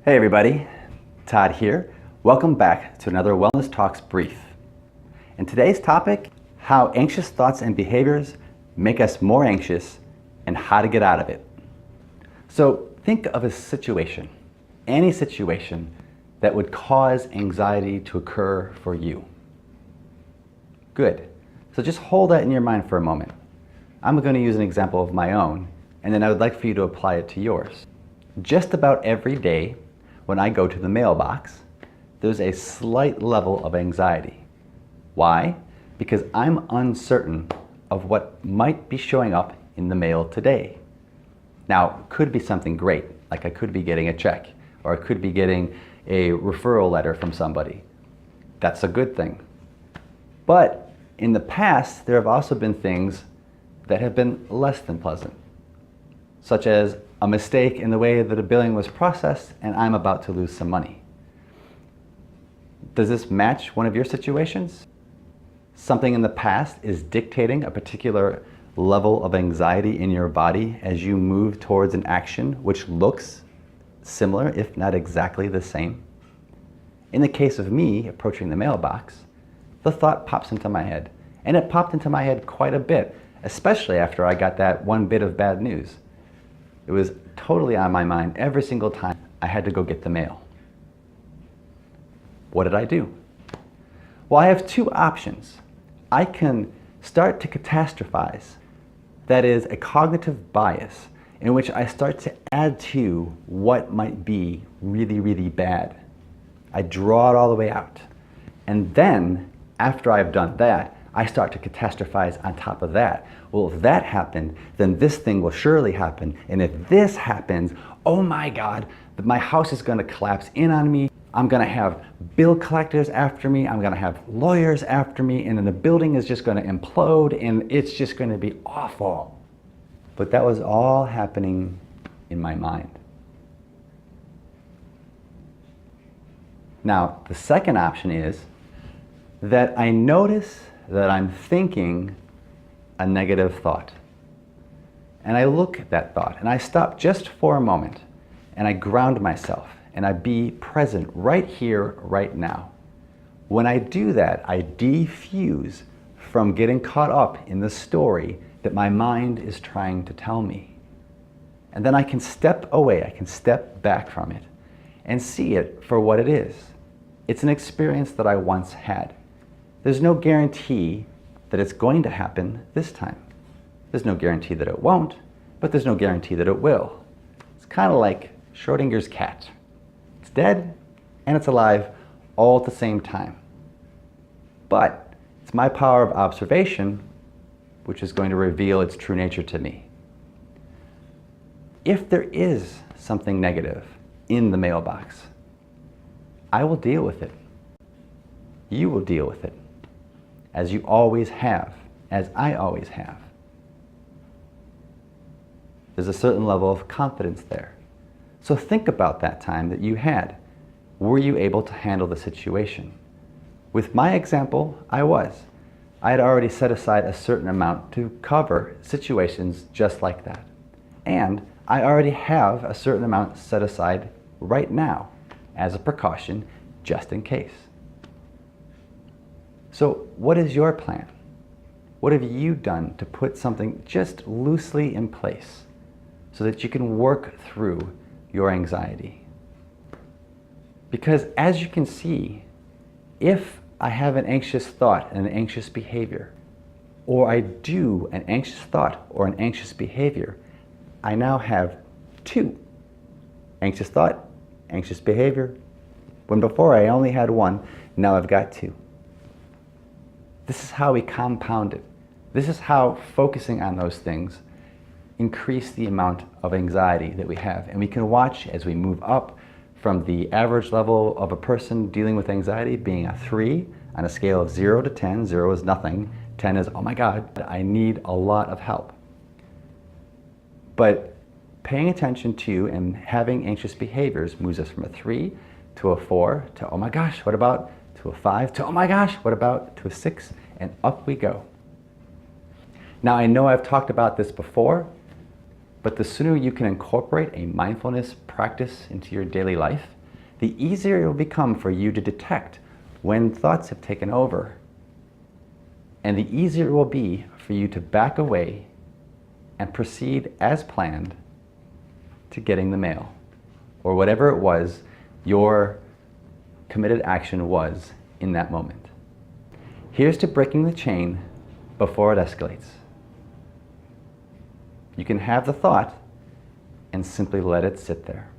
Hey everybody, Todd here. Welcome back to another Wellness Talks brief. And today's topic, how anxious thoughts and behaviors make us more anxious and how to get out of it. So think of a situation, any situation that would cause anxiety to occur for you. Good. So just hold that in your mind for a moment. I'm going to use an example of my own, and then I would like for you to apply it to yours. Just about every day, when I go to the mailbox, there's a slight level of anxiety. Why? Because I'm uncertain of what might be showing up in the mail today. Now, it could be something great, like I could be getting a check, or I could be getting a referral letter from somebody. That's a good thing. But in the past, there have also been things that have been less than pleasant, such as a mistake in the way that a billing was processed and I'm about to lose some money. Does this match one of your situations? Something in the past is dictating a particular level of anxiety in your body as you move towards an action which looks similar, if not exactly the same. In the case of me approaching the mailbox, the thought pops into my head, and it popped into my head quite a bit, especially after I got that one bit of bad news. It was totally on my mind every single time I had to go get the mail. What did I do? Well, I have two options. I can start to catastrophize. That is a cognitive bias in which I start to add to what might be really, really bad. I draw it all the way out. And then, after I've done that, I start to catastrophize on top of that. Well, if that happened, then this thing will surely happen. And if this happens, oh my God, my house is going to collapse in on me. I'm going to have bill collectors after me. I'm going to have lawyers after me. And then the building is just going to implode and it's just going to be awful. But that was all happening in my mind. Now, the second option is that I notice that I'm thinking a negative thought. And I look at that thought and I stop just for a moment and I ground myself and I be present right here, right now. When I do that, I defuse from getting caught up in the story that my mind is trying to tell me. And then I can step away, I can step back from it and see it for what it is. It's an experience that I once had. There's no guarantee that it's going to happen this time. There's no guarantee that it won't, but there's no guarantee that it will. It's kind of like Schrodinger's cat. It's dead and it's alive all at the same time. But it's my power of observation which is going to reveal its true nature to me. If there is something negative in the mailbox, I will deal with it. You will deal with it, as you always have, as I always have. There's a certain level of confidence there. So think about that time that you had. Were you able to handle the situation? With my example, I was. I had already set aside a certain amount to cover situations just like that. And I already have a certain amount set aside right now as a precaution, just in case. So what is your plan? What have you done to put something just loosely in place so that you can work through your anxiety? Because as you can see, if I have an anxious thought and an anxious behavior, or I do an anxious thought or an anxious behavior, I now have two. Anxious thought, anxious behavior. When before I only had one, now I've got two. This is how we compound it. This is how focusing on those things increase the amount of anxiety that we have. And we can watch as we move up from the average level of a person dealing with anxiety being a 3 on a scale of 0 to 10. 0 is nothing. 10 is, oh my God, I need a lot of help. But paying attention to and having anxious behaviors moves us from a 3 to a 4 to, oh my gosh, what about, to a 5 to, oh my gosh, what about, to a 6, and up we go. Now I know I've talked about this before, but the sooner you can incorporate a mindfulness practice into your daily life, the easier it will become for you to detect when thoughts have taken over. And the easier it will be for you to back away and proceed as planned to getting the mail, or whatever it was your committed action was in that moment. Here's to breaking the chain before it escalates. You can have the thought and simply let it sit there.